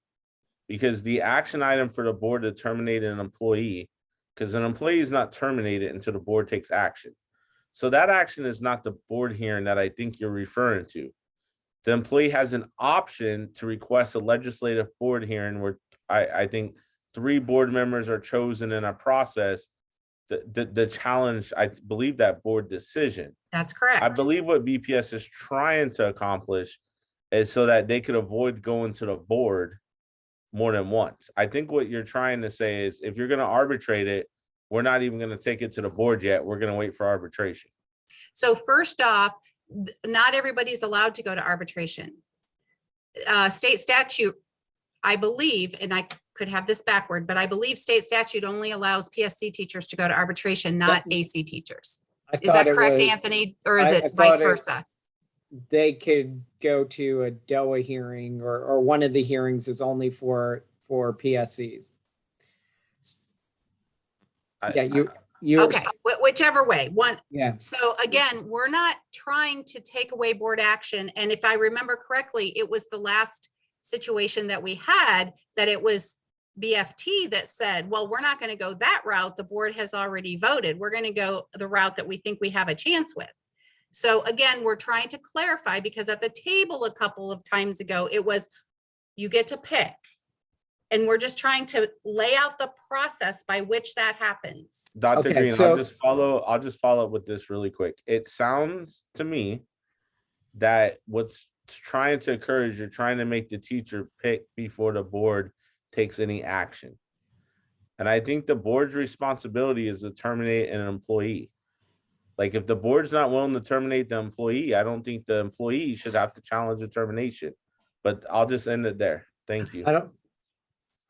because the action item for the board to terminate an employee, because an employee is not terminated until the board takes action. So that action is not the board hearing that I think you're referring to. The employee has an option to request a legislative board hearing where I think 3 board members are chosen in a process. The challenge, I believe, that board decision. That's correct. I believe what BPS is trying to accomplish is so that they could avoid going to the board more than once. I think what you're trying to say is if you're going to arbitrate it, we're not even going to take it to the board yet. We're going to wait for arbitration. So first off, not everybody's allowed to go to arbitration. State statute, I believe, and I could have this backward, but I believe state statute only allows PSC teachers to go to arbitration, not AC teachers. I Is that thought it correct, was- Anthony? Or is I it thought vice versa? They could go to a DOA hearing or one of the hearings is only for PSCs. Yeah, you. Okay, whichever way, one. Yeah, So again, we're not trying to take away board action. And if I remember correctly, it was the last situation that we had that it was BFT that said, well, we're not going to go that route. The board has already voted. We're going to go the route that we think we have a chance with. So again, we're trying to clarify because at the table a couple of times ago, it was, you get to pick. And we're just trying to lay out the process by which that happens. Dr. Okay, Green, so- I'll just follow up with this really quick. It sounds to me that what's trying to occur is you're trying to make the teacher pick before the board takes any action. And I think the board's responsibility is to terminate an employee. Like if the board's not willing to terminate the employee, I don't think the employee should have to challenge the termination. But I'll just end it there. Thank you.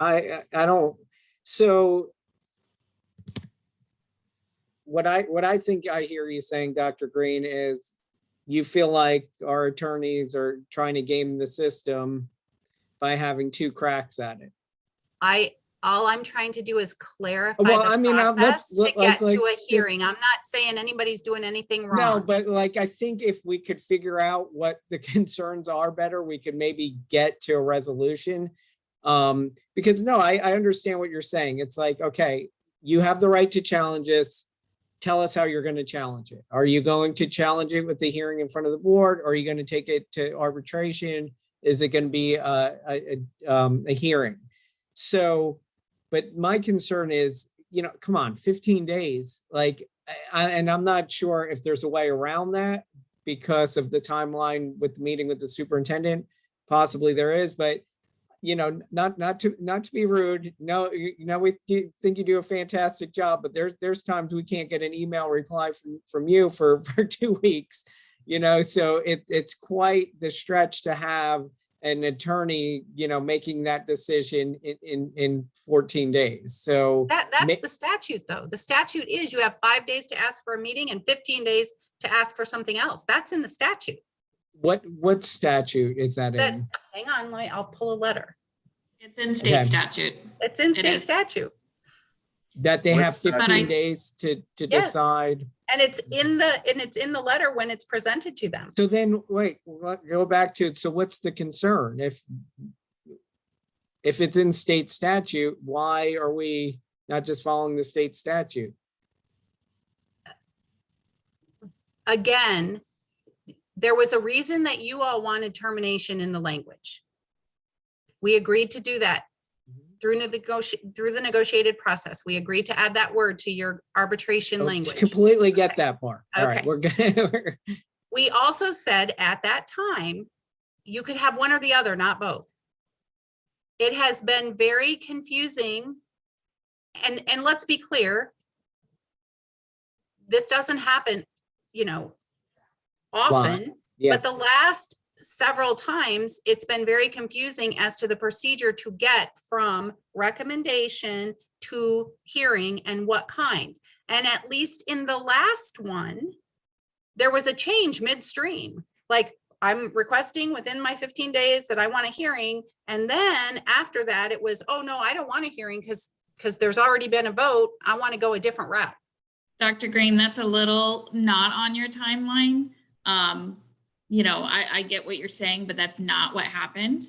I don't, so what I think I hear you saying, Dr. Green, is you feel like our attorneys are trying to game the system by having two cracks at it. All I'm trying to do is clarify Well, the I mean, process to get to a let's hearing. just- I'm not saying anybody's doing anything No, wrong. but like, I think if we could figure out what the concerns are better, we could maybe get to a resolution. Because no, I understand what you're saying. It's like, okay, you have the right to challenge this. Tell us how you're going to challenge it. Are you going to challenge it with the hearing in front of the board? Or are you going to take it to arbitration? Is it going to be a hearing? So, but my concern is, come on, 15 days, like, and I'm not sure if there's a way around that because of the timeline with the meeting with the superintendent. Possibly there is, but not to be rude. No, we think you do a fantastic job, but there's times we can't get an email reply from you for 2 weeks, so it's quite the stretch to have an attorney, making that decision in 14 days. So That's the statute though. The statute is you have 5 days to ask for a meeting and 15 days to ask for something else. That's in the statute. what statute is that in? Hang on, I'll pull a letter. It's in state Okay. statute. It's in It state is. statute. That they have What's the 15 statute? days to Yes. decide. And it's in the letter when it's presented to them. So then, wait, go back to, so what's the concern? If it's in state statute, why are we not just following the state statute? Again, there was a reason that you all wanted termination in the language. We agreed to do that through the negotiated process. We agreed to add that word to your arbitration language. Completely get that part. All right, Okay. we're good. We also said at that time, you could have one or the other, not both. It has been very confusing. And let's be clear, this doesn't happen, often, Yeah, but the last several times, it's been very confusing as to the procedure to get from recommendation to hearing and what kind. And at least in the last one, there was a change midstream. Like, I'm requesting within my 15 days that I want a hearing. And then after that, it was, oh no, I don't want a hearing because there's already been a vote. I want to go a different route. Dr. Green, that's a little not on your timeline. I get what you're saying, but that's not what happened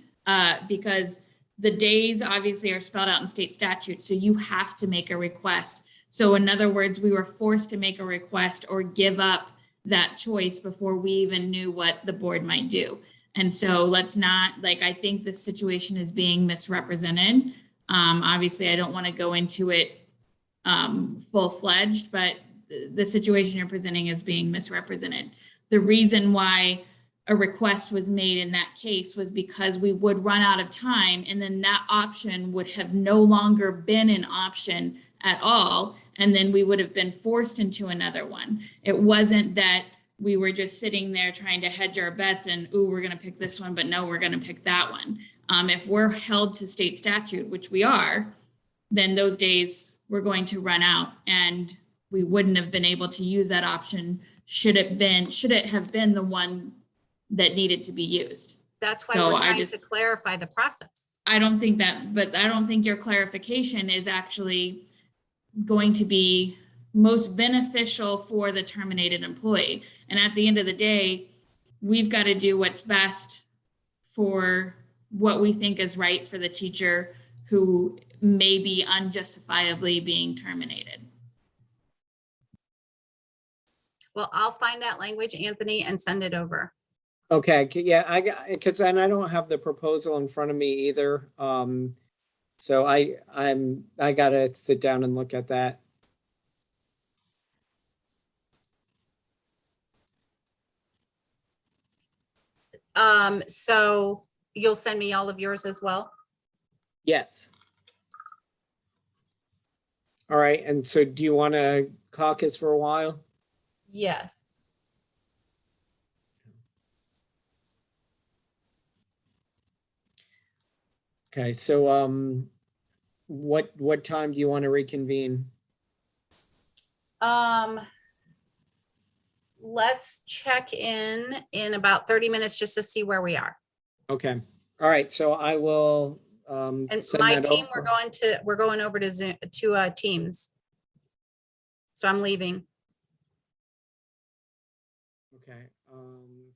because the days obviously are spelled out in state statute. So you have to make a request. So in other words, we were forced to make a request or give up that choice before we even knew what the board might do. And so let's not, I think the situation is being misrepresented. Obviously, I don't want to go into it full-fledged, but the situation you're presenting is being misrepresented. The reason why a request was made in that case was because we would run out of time, and then that option would have no longer been an option at all. And then we would have been forced into another one. It wasn't that we were just sitting there trying to hedge our bets and, ooh, we're going to pick this one, but no, we're going to pick that one. If we're held to state statute, which we are, then those days were going to run out, and we wouldn't have been able to use that option should it have been the one that needed to be used. That's why So we're I trying to just- clarify the process. I don't think that, but I don't think your clarification is actually going to be most beneficial for the terminated employee. And at the end of the day, we've got to do what's best for what we think is right for the teacher who may be unjustifiably being terminated. Well, I'll find that language, Anthony, and send it over. Okay, yeah, I got, because then I don't have the proposal in front of me either. So I gotta sit down and look at that. So you'll send me all of yours as well? Yes. All right, and so do you want to caucus for a while? Yes. Okay, so what time do you want to reconvene? Let's check in about 30 minutes just to see where we are. Okay, all right, so I will And send my that team, over. we're going over to Zoom, to Teams. So I'm leaving. Okay, so I'm gonna